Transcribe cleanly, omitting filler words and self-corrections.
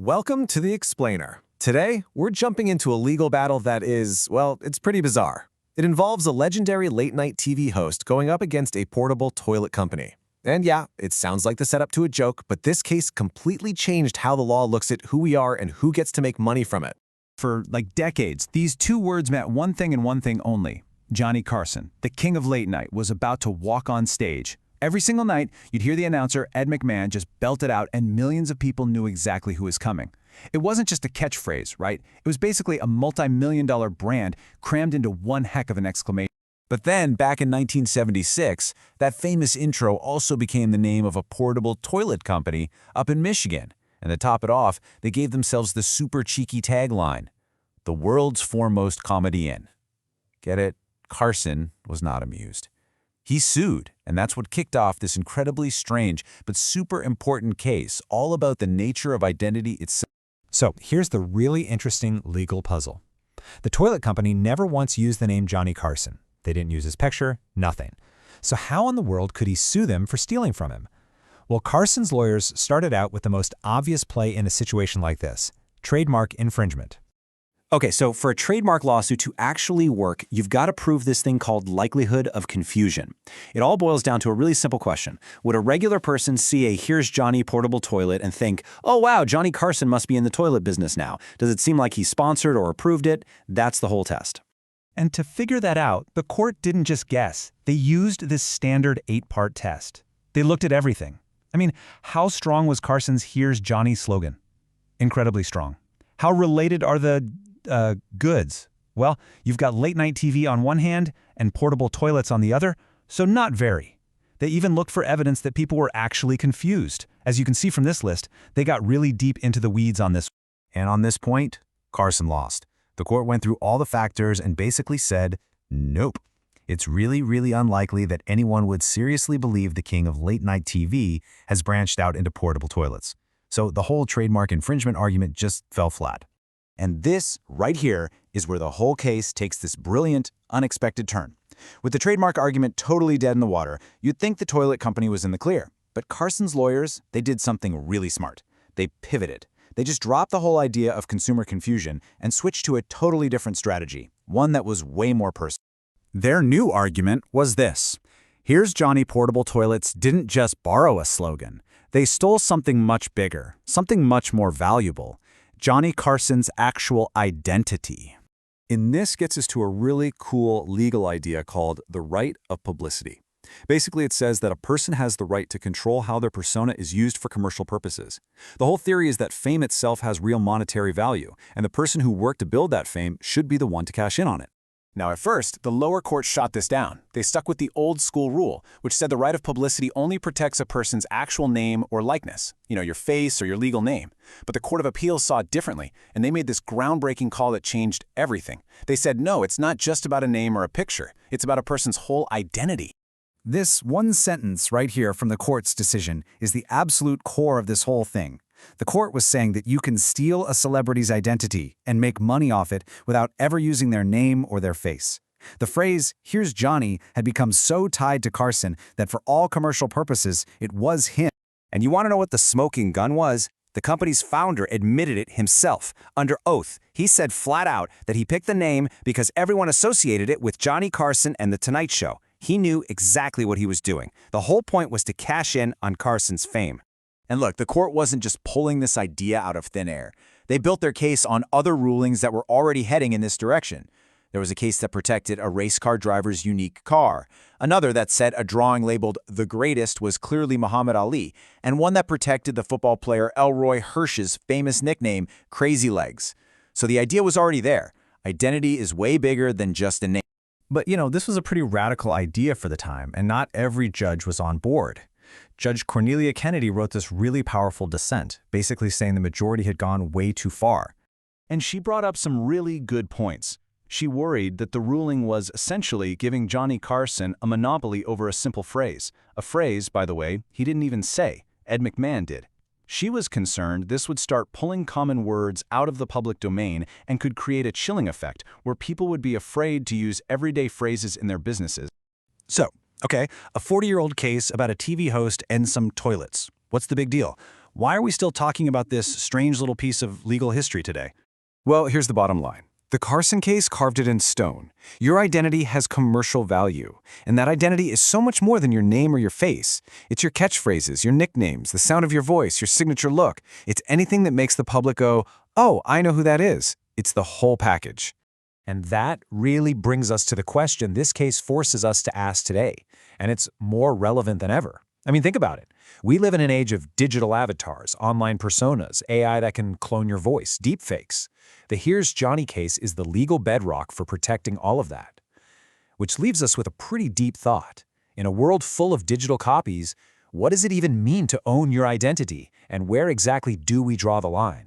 Welcome to The Explainer. Today, we're jumping into a legal battle that is, well, it's pretty bizarre. It involves a legendary late-night TV host going up against a portable toilet company. And yeah, it sounds like the setup to a joke, but this case completely changed how the law looks at who we are and who gets to make money from it. For decades, these two words meant one thing and one thing only. Johnny Carson, the king of late night, was about to walk on stage. Every single night, you'd hear the announcer, Ed McMahon, just belt it out, and millions of people knew exactly who was coming. It wasn't just a catchphrase, right? It was basically a multi-million-dollar brand crammed into one heck of an exclamation. But then, back in 1976, that famous intro also became the name of a portable toilet company up in Michigan. And to top it off, they gave themselves the super cheeky tagline, "The world's foremost comedian." Get it? Carson was not amused. He sued, and that's what kicked off this incredibly strange but super important case, all about the nature of identity itself. So here's the really interesting legal puzzle. The toilet company never once used the name Johnny Carson. They didn't use his picture, nothing. So how in the world could he sue them for stealing from him? Well, Carson's lawyers started out with the most obvious play in a situation like this: trademark infringement. Okay, so for a trademark lawsuit to actually work, you've got to prove this thing called likelihood of confusion. It all boils down to a really simple question. Would a regular person see a "here's Johnny" portable toilet and think, "Oh wow, Johnny Carson must be in the toilet business now"? Does it seem like he sponsored or approved it? That's the whole test. And to figure that out, the court didn't just guess. They used this standard 8-part test. They looked at everything. I mean, how strong was Carson's "here's Johnny" slogan? Incredibly strong. How related are the goods? Well, you've got late-night TV on one hand and portable toilets on the other, so not very. They even looked for evidence that people were actually confused. As you can see from this list, they got really deep into the weeds on this. And on this point, Carson lost. The court went through all the factors and basically said, nope. It's really, really unlikely that anyone would seriously believe the king of late-night TV has branched out into portable toilets. So the whole trademark infringement argument just fell flat. And this, right here, is where the whole case takes this brilliant, unexpected turn. With the trademark argument totally dead in the water, you'd think the toilet company was in the clear. But Carson's lawyers, they did something really smart. They pivoted. They just dropped the whole idea of consumer confusion and switched to a totally different strategy, one that was way more personal. Their new argument was this: "Here's Johnny Portable Toilets" didn't just borrow a slogan. They stole something much bigger, something much more valuable: Johnny Carson's actual identity. And this gets us to a really cool legal idea called the right of publicity. Basically, it says that a person has the right to control how their persona is used for commercial purposes. The whole theory is that fame itself has real monetary value, and the person who worked to build that fame should be the one to cash in on it. Now, at first, the lower court shot this down. They stuck with the old-school rule, which said the right of publicity only protects a person's actual name or likeness, your face or your legal name. But the Court of Appeals saw it differently, and they made this groundbreaking call that changed everything. They said, no, it's not just about a name or a picture. It's about a person's whole identity. This one sentence right here from the court's decision is the absolute core of this whole thing. The court was saying that you can steal a celebrity's identity and make money off it without ever using their name or their face. The phrase, "here's Johnny," had become so tied to Carson that for all commercial purposes, it was him. And you want to know what the smoking gun was? The company's founder admitted it himself, under oath. He said flat out that he picked the name because everyone associated it with Johnny Carson and The Tonight Show. He knew exactly what he was doing. The whole point was to cash in on Carson's fame. And look, the court wasn't just pulling this idea out of thin air. They built their case on other rulings that were already heading in this direction. There was a case that protected a race car driver's unique car, another that said a drawing labeled "the greatest" was clearly Muhammad Ali, and one that protected the football player Elroy Hirsch's famous nickname, Crazy Legs. So the idea was already there. Identity is way bigger than just a name. But this was a pretty radical idea for the time, and not every judge was on board. Judge Cornelia Kennedy wrote this really powerful dissent, basically saying the majority had gone way too far. And she brought up some really good points. She worried that the ruling was essentially giving Johnny Carson a monopoly over a simple phrase. A phrase, by the way, he didn't even say. Ed McMahon did. She was concerned this would start pulling common words out of the public domain and could create a chilling effect where people would be afraid to use everyday phrases in their businesses. So, okay, a 40-year-old case about a TV host and some toilets. What's the big deal? Why are we still talking about this strange little piece of legal history today? Well, here's the bottom line. The Carson case carved it in stone. Your identity has commercial value, and that identity is so much more than your name or your face. It's your catchphrases, your nicknames, the sound of your voice, your signature look. It's anything that makes the public go, "Oh, I know who that is." It's the whole package. And that really brings us to the question this case forces us to ask today, and it's more relevant than ever. I mean, think about it. We live in an age of digital avatars, online personas, AI that can clone your voice, deepfakes. The Here's Johnny case is the legal bedrock for protecting all of that. Which leaves us with a pretty deep thought. In a world full of digital copies, what does it even mean to own your identity, and where exactly do we draw the line?